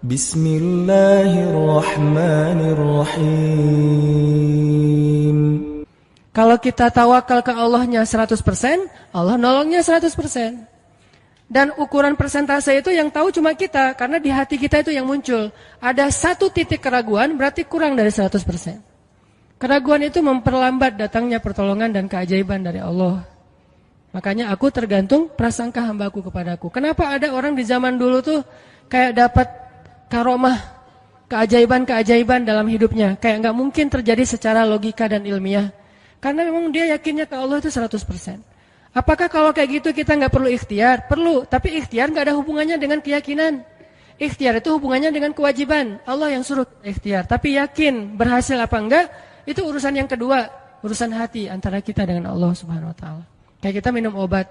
Bismillahirrahmanirrahim. Kalau kita tawakal ke Allahnya 100%, Allah nolongnya 100%. Dan ukuran persentase itu yang tahu cuma kita, karena di hati kita itu yang muncul. Ada satu titik keraguan, berarti kurang dari 100%. Keraguan itu memperlambat datangnya pertolongan dan keajaiban dari Allah. Makanya aku tergantung prasangka hambaku kepadaku. Kenapa ada orang di zaman dulu tuh kayak dapat karomah, keajaiban-keajaiban dalam hidupnya. Kayak nggak mungkin terjadi secara logika dan ilmiah. Karena memang dia yakinnya ke Allah itu 100%. Apakah kalau kayak gitu kita nggak perlu ikhtiar? Perlu, tapi ikhtiar nggak ada hubungannya dengan keyakinan. Ikhtiar itu hubungannya dengan kewajiban. Allah yang suruh ikhtiar. Tapi yakin berhasil apa enggak, itu urusan yang kedua. Urusan hati antara kita dengan Allah Subhanahu Wa Taala. Kayak kita minum obat.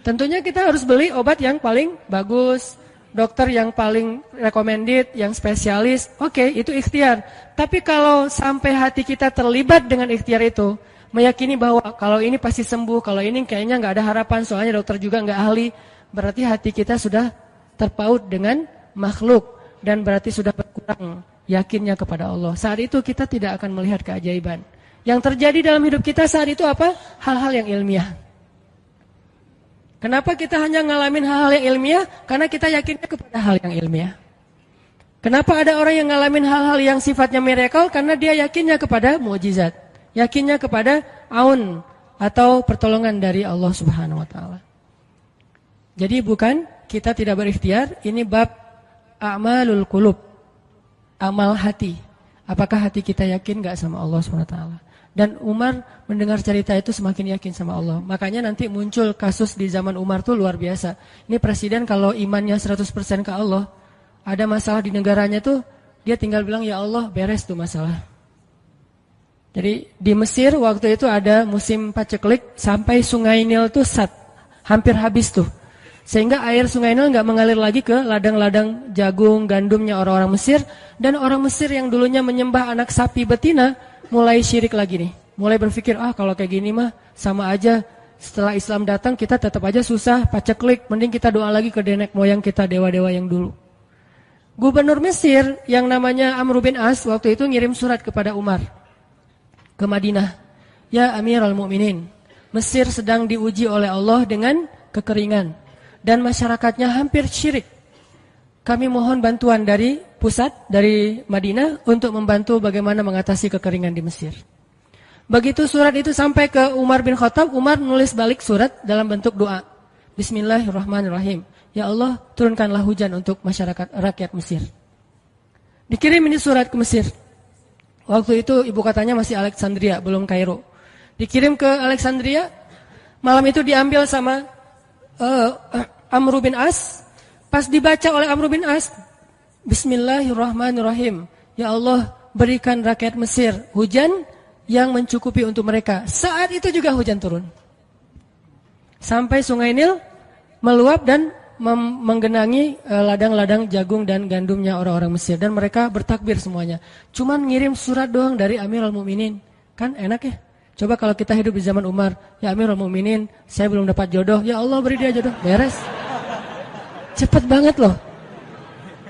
Tentunya kita harus beli obat yang paling bagus. Dokter yang paling recommended, yang spesialis, oke, itu ikhtiar. Tapi kalau sampai hati kita terlibat dengan ikhtiar itu, meyakini bahwa kalau ini pasti sembuh, kalau ini kayaknya nggak ada harapan, soalnya dokter juga nggak ahli, berarti hati kita sudah terpaut dengan makhluk dan berarti sudah berkurang yakinnya kepada Allah. Saat itu kita tidak akan melihat keajaiban. Yang terjadi dalam hidup kita saat itu apa? Hal-hal yang ilmiah. Kenapa kita hanya ngalamin hal-hal yang ilmiah? Karena kita yakinnya kepada hal yang ilmiah. Kenapa ada orang yang ngalamin hal-hal yang sifatnya miracle? Karena dia yakinnya kepada mukjizat. Yakinnya kepada aun atau pertolongan dari Allah Subhanahu Wa Taala. Jadi bukan kita tidak berikhtiar, ini bab a'malul qulub, amal hati. Apakah hati kita yakin gak sama Allah Subhanahu Wa Taala? Dan Umar mendengar cerita itu semakin yakin sama Allah. Makanya nanti muncul kasus di zaman Umar tuh luar biasa. Ini presiden kalau imannya 100% ke Allah, ada masalah di negaranya tuh, dia tinggal bilang, ya Allah beres tuh masalah. Jadi di Mesir waktu itu ada musim paceklik, sampai sungai Nil tuh hampir habis tuh. Sehingga air sungai Nil gak mengalir lagi ke ladang-ladang jagung, gandumnya orang-orang Mesir. Dan orang Mesir yang dulunya menyembah anak sapi betina, mulai syirik lagi nih. Mulai berpikir, kalau kayak gini mah sama aja. Setelah Islam datang kita tetap aja susah, paceklik. Mending kita doa lagi ke nenek moyang kita, dewa-dewa yang dulu. Gubernur Mesir yang namanya Amr bin As waktu itu ngirim surat kepada Umar ke Madinah. Ya Amirul Mukminin, Mesir sedang diuji oleh Allah dengan kekeringan. Dan masyarakatnya hampir syirik. Kami mohon bantuan dari pusat, dari Madinah, untuk membantu bagaimana mengatasi kekeringan di Mesir. Begitu surat itu sampai ke Umar bin Khattab, Umar nulis balik surat dalam bentuk doa. Bismillahirrahmanirrahim. Ya Allah, turunkanlah hujan untuk masyarakat rakyat Mesir. Dikirim ini surat ke Mesir. Waktu itu ibu katanya masih Alexandria, belum Kairo. Dikirim ke Alexandria, malam itu diambil sama Amr bin As. Pas dibaca oleh Amr bin As, Bismillahirrahmanirrahim. Ya Allah, berikan rakyat Mesir hujan yang mencukupi untuk mereka. Saat itu juga hujan turun. Sampai sungai Nil meluap dan menggenangi ladang-ladang jagung dan gandumnya orang-orang Mesir. Dan mereka bertakbir semuanya. Cuman ngirim surat doang dari Amirul Mukminin. Kan enak ya? Coba kalau kita hidup di zaman Umar, ya Amirul Mukminin, saya belum dapat jodoh. Ya Allah, beri dia jodoh. Beres. Cepat banget loh.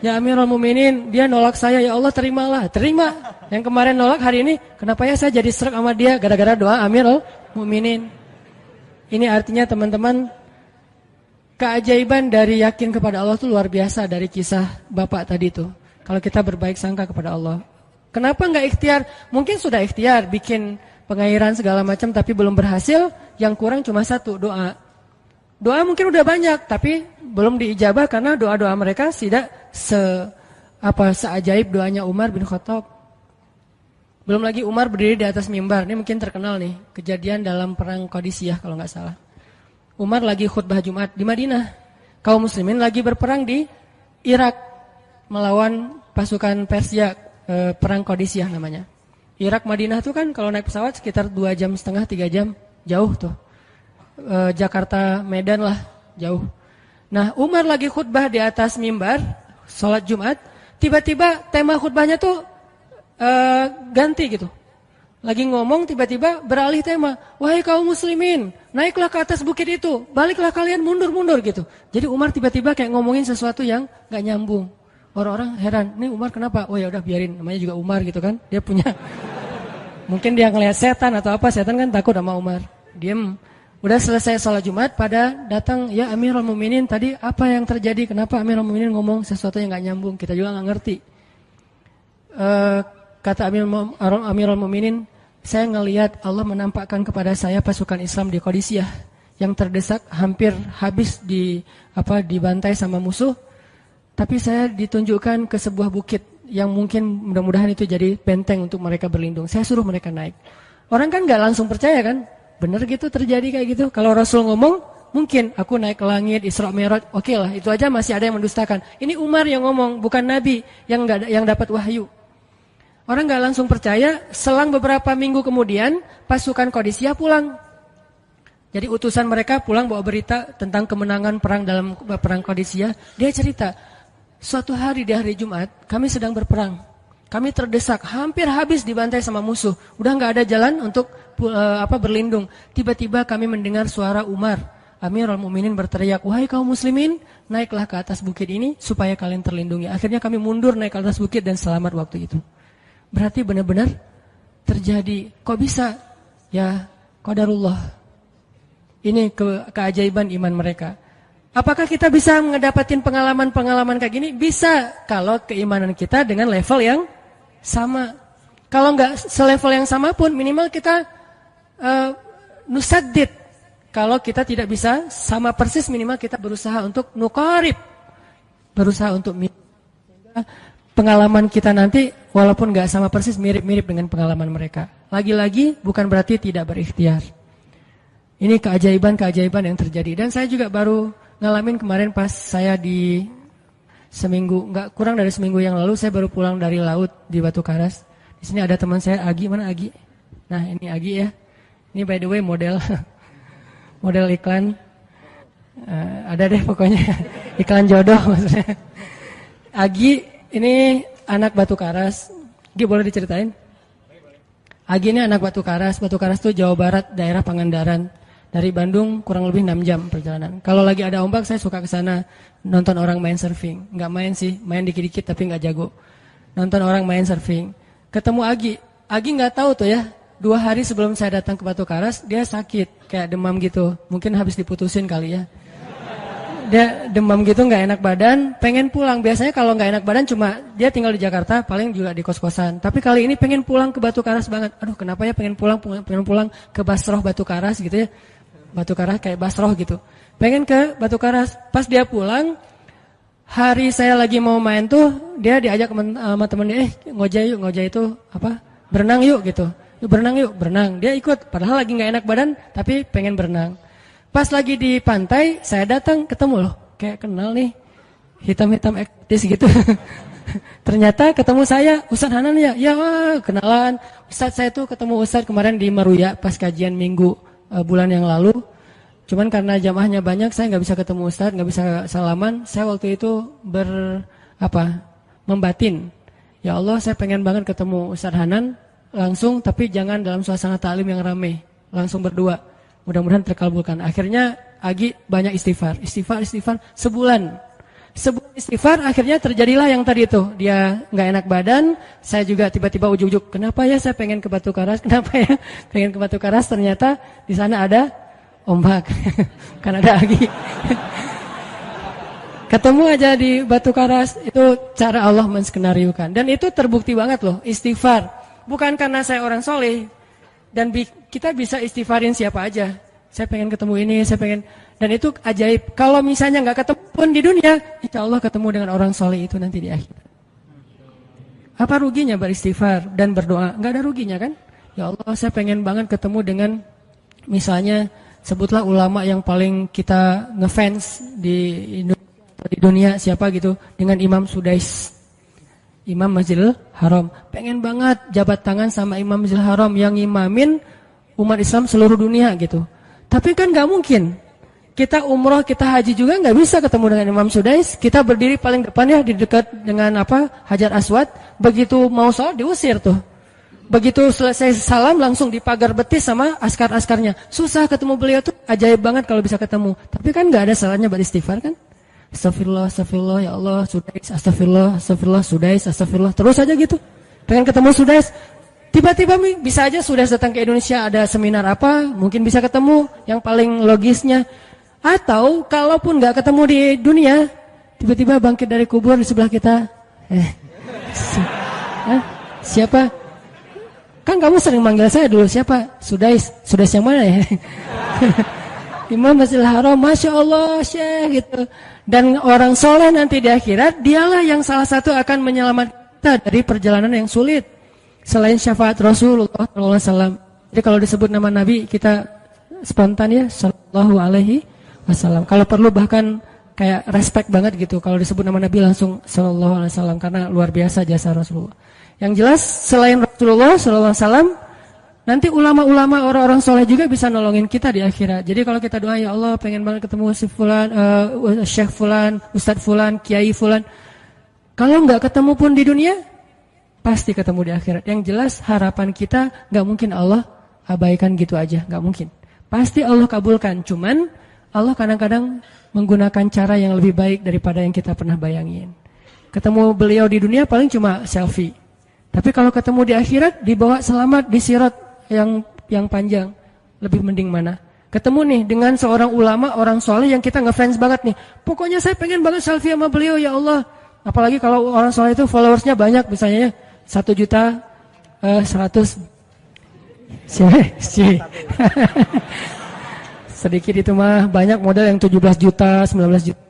Ya Amirul Mukminin, dia nolak saya, ya Allah terimalah. Terima. Yang kemarin nolak, hari ini kenapa ya saya jadi serak sama dia gara-gara doa Amirul Mukminin. Ini artinya teman-teman, keajaiban dari yakin kepada Allah itu luar biasa dari kisah Bapak tadi itu. Kalau kita berbaik sangka kepada Allah. Kenapa enggak ikhtiar? Mungkin sudah ikhtiar bikin pengairan segala macam tapi belum berhasil, yang kurang cuma satu, doa. Doa mungkin udah banyak tapi belum diijabah karena doa-doa mereka tidak seajaib doanya Umar bin Khattab. Belum lagi Umar berdiri di atas mimbar. Ini mungkin terkenal nih, kejadian dalam perang Qadisiyah kalau nggak salah. Umar lagi khutbah Jumat di Madinah. Kaum muslimin lagi berperang di Irak melawan pasukan Persia, perang Qadisiyah namanya. Irak Madinah tuh kan kalau naik pesawat sekitar 2,5 jam, 3 jam, jauh tuh. Jakarta Medan lah, jauh. Nah, Umar lagi khutbah di atas mimbar, sholat Jumat, tiba-tiba tema khutbahnya tuh ganti gitu. Lagi ngomong tiba-tiba beralih tema. Wahai kaum muslimin, naiklah ke atas bukit itu, baliklah kalian mundur-mundur gitu. Jadi Umar tiba-tiba kayak ngomongin sesuatu yang gak nyambung. Orang-orang heran, nih Umar kenapa? Oh ya udah biarin, namanya juga Umar gitu kan. Dia punya mungkin dia ngelihat setan atau apa, setan kan takut sama Umar. Diem. Udah selesai sholat Jumat, pada datang, ya Amirul Mukminin, tadi apa yang terjadi? Kenapa Amirul Mukminin ngomong sesuatu yang nggak nyambung? Kita juga nggak ngerti. Kata Amirul Mukminin, saya ngelihat Allah menampakkan kepada saya pasukan Islam di Qadisiyah yang terdesak, hampir habis dibantai sama musuh. Tapi saya ditunjukkan ke sebuah bukit yang mungkin mudah-mudahan itu jadi benteng untuk mereka berlindung. Saya suruh mereka naik. Orang kan nggak langsung percaya kan? Bener gitu terjadi kayak gitu. Kalau Rasul ngomong, mungkin aku naik ke langit, Isra Mi'raj, oke lah, itu aja masih ada yang mendustakan. Ini Umar yang ngomong, bukan Nabi yang dapat wahyu. Orang nggak langsung percaya. Selang beberapa minggu kemudian, pasukan Qadisiyah pulang. Jadi utusan mereka pulang bawa berita tentang kemenangan perang dalam perang Qadisiyah. Dia cerita, suatu hari di hari Jumat, kami sedang berperang. Kami terdesak, hampir habis dibantai sama musuh. Udah nggak ada jalan untuk berlindung. Tiba-tiba kami mendengar suara Umar. Amirul Mukminin berteriak, wahai kaum muslimin, naiklah ke atas bukit ini supaya kalian terlindungi. Akhirnya kami mundur naik ke atas bukit dan selamat waktu itu. Berarti benar-benar terjadi. Kok bisa? Ya, qadarullah. Ini keajaiban iman mereka. Apakah kita bisa ngedapatin pengalaman-pengalaman kayak gini? Bisa, kalau keimanan kita dengan level yang sama. Kalau nggak selevel yang sama pun, minimal kita nusaddid. Kalau kita tidak bisa sama persis, minimal kita berusaha untuk nuqarib. Berusaha untuk pengalaman kita nanti, walaupun nggak sama persis, mirip-mirip dengan pengalaman mereka. Lagi-lagi, bukan berarti tidak berikhtiar. Ini keajaiban-keajaiban yang terjadi. Dan saya juga baru ngalamin kemarin pas saya di seminggu, nggak kurang dari seminggu yang lalu, saya baru pulang dari laut di Batu Karas. Di sini ada teman saya, Agi. Mana Agi? Nah, ini Agi ya. Ini by the way model iklan. Ada deh pokoknya iklan jodoh maksudnya. Agi ini anak Batu Karas. Agi boleh diceritain? Agi ini anak Batu Karas. Batu Karas itu Jawa Barat, daerah Pangandaran. Dari Bandung kurang lebih 6 jam perjalanan. Kalau lagi ada ombak saya suka ke sana nonton orang main surfing. Enggak main sih, main dikit-dikit tapi enggak jago. Nonton orang main surfing. Ketemu Agi. Agi enggak tahu tuh ya. 2 hari sebelum saya datang ke Batu Karas, dia sakit, kayak demam gitu. Mungkin habis diputusin kali ya. Dia demam gitu, enggak enak badan, pengen pulang. Biasanya kalau enggak enak badan cuma dia tinggal di Jakarta, paling juga di kos-kosan. Tapi kali ini pengen pulang ke Batu Karas banget. Aduh, kenapa ya pengen pulang ke Basroh Batu Karas gitu ya. Batu Karas kayak Basroh gitu. Pengen ke Batu Karas. Pas dia pulang, hari saya lagi mau main tuh, dia diajak sama temennya, ngojay itu berenang yuk gitu. Berenang yuk, berenang. Dia ikut, padahal lagi gak enak badan, tapi pengen berenang. Pas lagi di pantai, saya datang ketemu loh. Kayak kenal nih, hitam-hitam ektis gitu. Ternyata ketemu saya, Ustadz Hanan ya? Ya, kenalan. Ustadz saya tuh ketemu Ustadz kemarin di Meruya pas kajian minggu bulan yang lalu. Cuman karena jamaahnya banyak, saya nggak bisa ketemu Ustadz, nggak bisa salaman. Saya waktu itu membatin. Ya Allah, saya pengen banget ketemu Ustadz Hanan langsung, tapi jangan dalam suasana ta'lim yang ramai. Langsung berdua. Mudah-mudahan terkabulkan. Akhirnya Agi banyak istighfar sebulan. Sebulan istighfar, akhirnya terjadilah yang tadi itu. Dia nggak enak badan, saya juga tiba-tiba ujuk-ujuk. Kenapa ya saya pengen ke Batu Karas? Kenapa ya pengen ke Batu Karas? Ternyata di sana ada ombak. Kan ada Agi. Ketemu aja di Batu Karas, itu cara Allah menskenariokan. Dan itu terbukti banget loh, istighfar. Bukan karena saya orang soleh. Dan kita bisa istighfarin siapa aja. Saya pengen ketemu ini, saya pengen. Dan itu ajaib. Kalau misalnya nggak ketemu pun di dunia, insya Allah ketemu dengan orang soleh itu nanti di akhir. Apa ruginya beristighfar dan berdoa? Nggak ada ruginya kan? Ya Allah, saya pengen banget ketemu dengan misalnya sebutlah ulama yang paling kita ngefans di dunia siapa gitu, dengan Imam Sudais, Imam Masjidil Haram. Pengen banget jabat tangan sama Imam Masjidil Haram yang imamin umat Islam seluruh dunia gitu. Tapi kan nggak mungkin. Kita umroh, kita haji juga nggak bisa ketemu dengan Imam Sudais. Kita berdiri paling depan ya, di dekat dengan Hajar Aswad. Begitu mau sholat diusir tuh. Begitu selesai salam langsung dipagar betis sama askar-askarnya. Susah ketemu beliau tuh, ajaib banget kalau bisa ketemu. Tapi kan nggak ada salahnya beristighfar kan? Astagfirullah, astagfirullah, ya Allah, Sudais, astagfirullah, astagfirullah, Sudais, astagfirullah. Terus aja gitu. Pengen ketemu Sudais. Tiba-tiba bisa aja Sudais datang ke Indonesia, ada seminar apa, mungkin bisa ketemu yang paling logisnya. Atau kalaupun nggak ketemu di dunia, tiba-tiba bangkit dari kubur di sebelah kita. Siapa? Kan kamu sering manggil saya dulu, siapa? Sudais. Sudais yang mana ya? Imam Masjidil Haram, Masya Allah, Syekh gitu. Dan orang soleh nanti di akhirat, dialah yang salah satu akan menyelamatkan kita dari perjalanan yang sulit. Selain syafaat Rasulullah SAW. Jadi kalau disebut nama Nabi, kita spontan ya, Sallallahu Alaihi Wasallam. Kalau perlu bahkan kayak respect banget gitu. Kalau disebut nama Nabi langsung Sallallahu Alaihi Wasallam, karena luar biasa jasa Rasulullah. Yang jelas selain Rasulullah SAW, nanti ulama-ulama orang-orang soleh juga bisa nolongin kita di akhirat. Jadi kalau kita doa, ya Allah pengen banget ketemu si fulan, Syekh fulan, Ustadz fulan, Kiai fulan. Kalau nggak ketemu pun di dunia, pasti ketemu di akhirat. Yang jelas harapan kita nggak mungkin Allah abaikan gitu aja, nggak mungkin. Pasti Allah kabulkan. Cuman Allah kadang-kadang menggunakan cara yang lebih baik daripada yang kita pernah bayangin. Ketemu beliau di dunia paling cuma selfie. Tapi kalau ketemu di akhirat, dibawa selamat di sirat yang panjang, lebih mending mana? Ketemu nih dengan seorang ulama, orang soleh yang kita ngefans banget nih. Pokoknya saya pengen banget selfie sama beliau, ya Allah. Apalagi kalau orang soleh itu followersnya banyak, misalnya 1.100.000. Sedikit itu mah, banyak model yang 17 juta, 19 juta.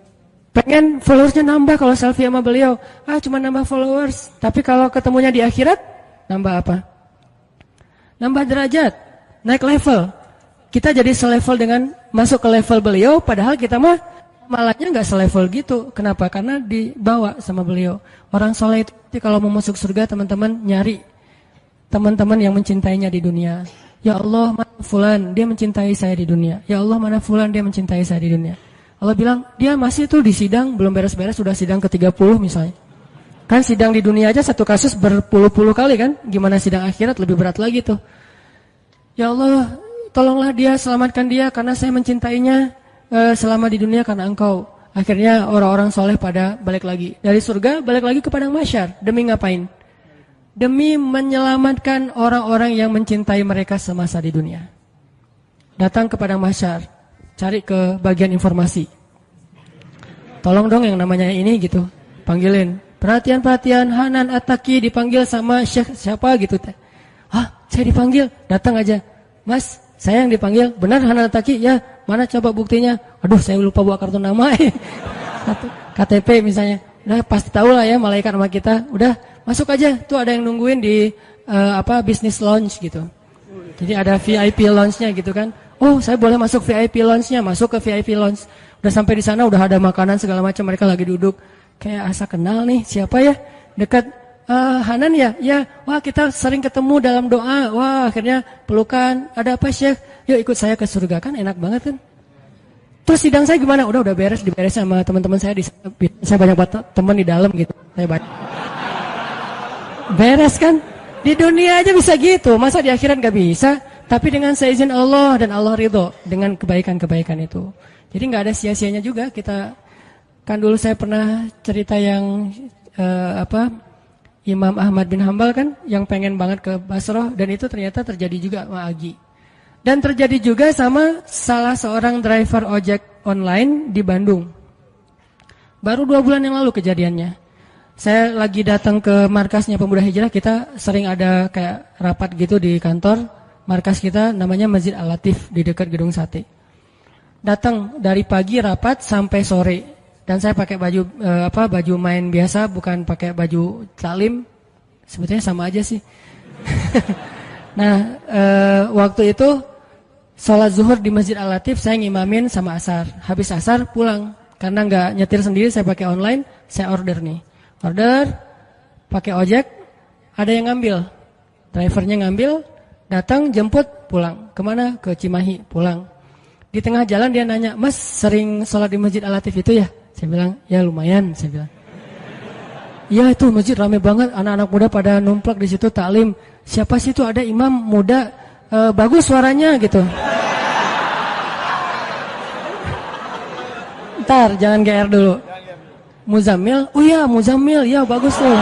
Pengen followersnya nambah kalau selfie sama beliau. Cuma nambah followers. Tapi kalau ketemunya di akhirat, nambah apa? Nambah derajat, naik level. Kita jadi selevel dengan masuk ke level beliau, padahal kita mah malahnya nggak selevel gitu. Kenapa? Karena dibawa sama beliau. Orang soleh itu kalau mau masuk surga, teman-teman nyari teman-teman yang mencintainya di dunia. Ya Allah, mana fulan, dia mencintai saya di dunia. Ya Allah, mana fulan, dia mencintai saya di dunia. Allah bilang, dia masih tuh di sidang, belum beres-beres, sudah sidang ke-30 misalnya. Kan sidang di dunia aja satu kasus berpuluh-puluh kali kan. Gimana sidang akhirat, lebih berat lagi tuh. Ya Allah, tolonglah dia, selamatkan dia, karena saya mencintainya selama di dunia karena engkau. Akhirnya orang-orang soleh pada balik lagi. Dari surga, balik lagi ke padang mahsyar. Demi ngapain? Demi menyelamatkan orang-orang yang mencintai mereka semasa di dunia. Datang ke padang mahsyar, cari ke bagian informasi. Tolong dong yang namanya ini gitu, panggilin. Perhatian-perhatian, Hanan At-Taqi dipanggil sama Syekh siapa gitu. Saya dipanggil, datang aja. Mas, saya yang dipanggil, benar Hanan At-Taqi? Ya, mana coba buktinya? Aduh, saya lupa bawa kartu nama. KTP misalnya. Udah pasti tahu lah ya malaikat sama kita. Udah, masuk aja. Tuh ada yang nungguin di business lounge gitu. Jadi ada VIP lounge-nya gitu kan. Oh, saya boleh masuk VIP lounge-nya, masuk ke VIP lounge. Udah sampai di sana, udah ada makanan segala macam, mereka lagi duduk. Kayak asa kenal nih, siapa ya? Dekat Hanan ya? Ya, wah kita sering ketemu dalam doa. Wah, akhirnya pelukan. Ada apa Syekh? Yuk ikut saya ke surga, kan enak banget kan? Terus sidang saya gimana? Udah diberes sama teman-teman saya di sana. Saya banyak teman di dalam gitu. Saya banyak. Beres kan? Di dunia aja bisa gitu, masa di akhirat gak bisa? Tapi dengan seizin Allah dan Allah ridho dengan kebaikan-kebaikan itu. Jadi nggak ada sia-sianya juga. Kita kan dulu saya pernah cerita yang Imam Ahmad bin Hambal kan yang pengen banget ke Basrah, dan itu ternyata terjadi juga sama Agi. Dan terjadi juga sama salah seorang driver ojek online di Bandung. Baru 2 bulan yang lalu kejadiannya. Saya lagi datang ke markasnya Pemuda Hijrah, kita sering ada kayak rapat gitu di kantor. Markas kita namanya Masjid Al-Latif di dekat Gedung Sate. Datang dari pagi rapat sampai sore. Dan saya pakai baju main biasa, bukan pakai baju taklim. Sebetulnya sama aja sih. Nah, waktu itu sholat zuhur di Masjid Al-Latif, saya ngimamin sama asar. Habis asar pulang. Karena nggak nyetir sendiri, saya pakai online, saya order nih. Order, pakai ojek, ada yang ngambil. Drivernya ngambil, datang, jemput, pulang. Kemana? Ke Cimahi, pulang. Di tengah jalan dia nanya, Mas sering sholat di Masjid Al-Latif itu ya? Saya bilang, ya lumayan, saya bilang. Iya itu masjid rame banget, anak-anak muda pada numplak di situ taklim. Siapa sih itu, ada imam muda, bagus suaranya gitu. Ntar, jangan GR dulu. Muzammil, oh iya Muzammil, ya bagus tuh.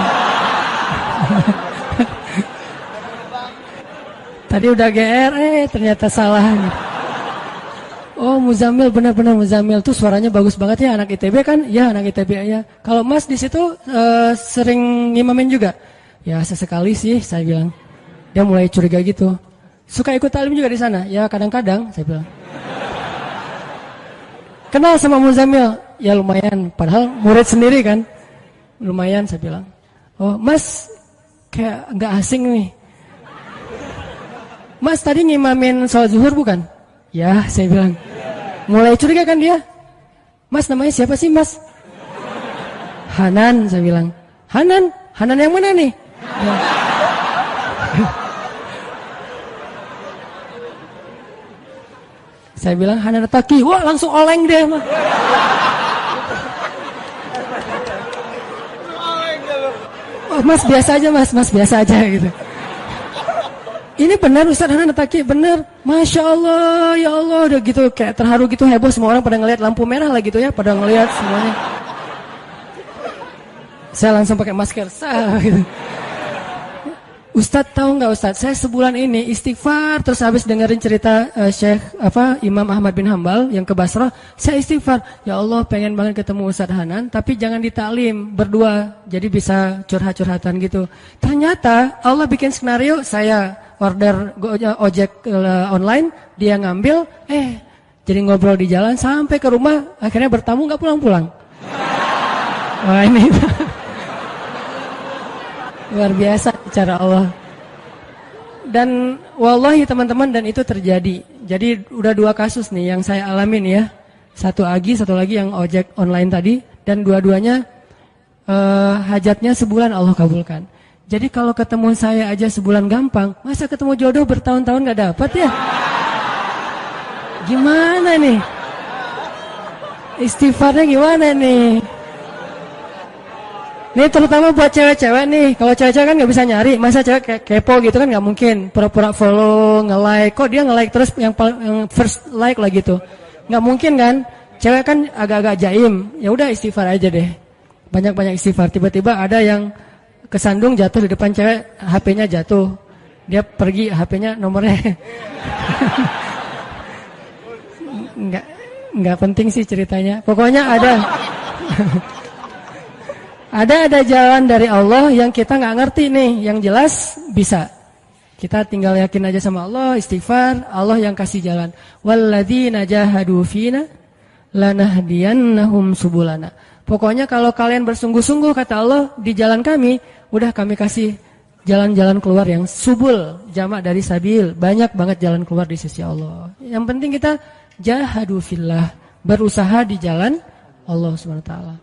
Tadi udah GR, ternyata salah. Oh Muzammil, benar-benar Muzammil tuh suaranya bagus banget ya, anak ITB kan? Ya anak ITB ya. Kalau Mas di situ sering ngimamin juga? Ya sesekali sih saya bilang. Dia mulai curiga gitu. Suka ikut talim juga di sana? Ya kadang-kadang saya bilang. Kenal sama Muzammil? Ya lumayan, padahal murid sendiri kan. Lumayan saya bilang. Oh Mas kayak nggak asing nih. Mas tadi ngimamin sholat zuhur bukan? Ya saya bilang. Mulai curiga kan dia. Mas namanya siapa sih Mas? Hanan saya bilang. Hanan? Hanan yang mana nih? Ya. Saya bilang Hanan Taki. Wah langsung oleng deh mah. Oh, Mas biasa aja Mas biasa aja gitu. Ini benar Ustaz Hanan Taki, benar. Masya Allah, ya Allah, udah gitu kayak terharu gitu, heboh semua orang pada ngelihat lampu merah lah gitu ya, pada ngelihat semuanya. Saya langsung pakai masker, gitu. Ustaz tahu nggak Ustaz? Saya sebulan ini istighfar terus habis dengerin cerita Imam Ahmad bin Hambal yang ke Basrah, saya istighfar. Ya Allah, pengen banget ketemu Ustaz Hanan, tapi jangan ditaklim berdua, jadi bisa curhat-curhatan gitu. Ternyata Allah bikin skenario, saya order ojek online, dia ngambil, jadi ngobrol di jalan sampai ke rumah, akhirnya bertamu nggak pulang-pulang. Wah ini luar biasa cara Allah. Dan wallahi teman-teman, dan itu terjadi. Jadi udah 2 kasus nih yang saya alamin ya. Satu lagi yang ojek online tadi, dan dua-duanya hajatnya sebulan Allah kabulkan. Jadi kalau ketemu saya aja sebulan gampang, masa ketemu jodoh bertahun-tahun gak dapat ya? Gimana nih? Istighfarnya gimana nih? Ini terutama buat cewek-cewek nih. Kalau cewek-cewek kan gak bisa nyari, masa cewek kepo gitu kan gak mungkin. Pura-pura follow, nge-like. Kok dia nge-like terus yang first like lah gitu? Gak mungkin kan? Cewek kan agak-agak jaim. Ya udah istighfar aja deh. Banyak-banyak istighfar. Tiba-tiba ada yang kesandung jatuh di depan cewek, HP-nya jatuh. Dia pergi, HP-nya nomornya. Enggak penting sih ceritanya. Pokoknya ada. ada jalan dari Allah yang kita nggak ngerti nih. Yang jelas bisa. Kita tinggal yakin aja sama Allah, istighfar, Allah yang kasih jalan. Walladzina jahadu fina lanahdiyannahum subulana. Pokoknya kalau kalian bersungguh-sungguh kata Allah di jalan kami, udah kami kasih jalan-jalan keluar yang subul, jamak dari sabil, banyak banget jalan keluar di sisi Allah. Yang penting kita jahadu fillah, berusaha di jalan Allah Subhanahu wa taala.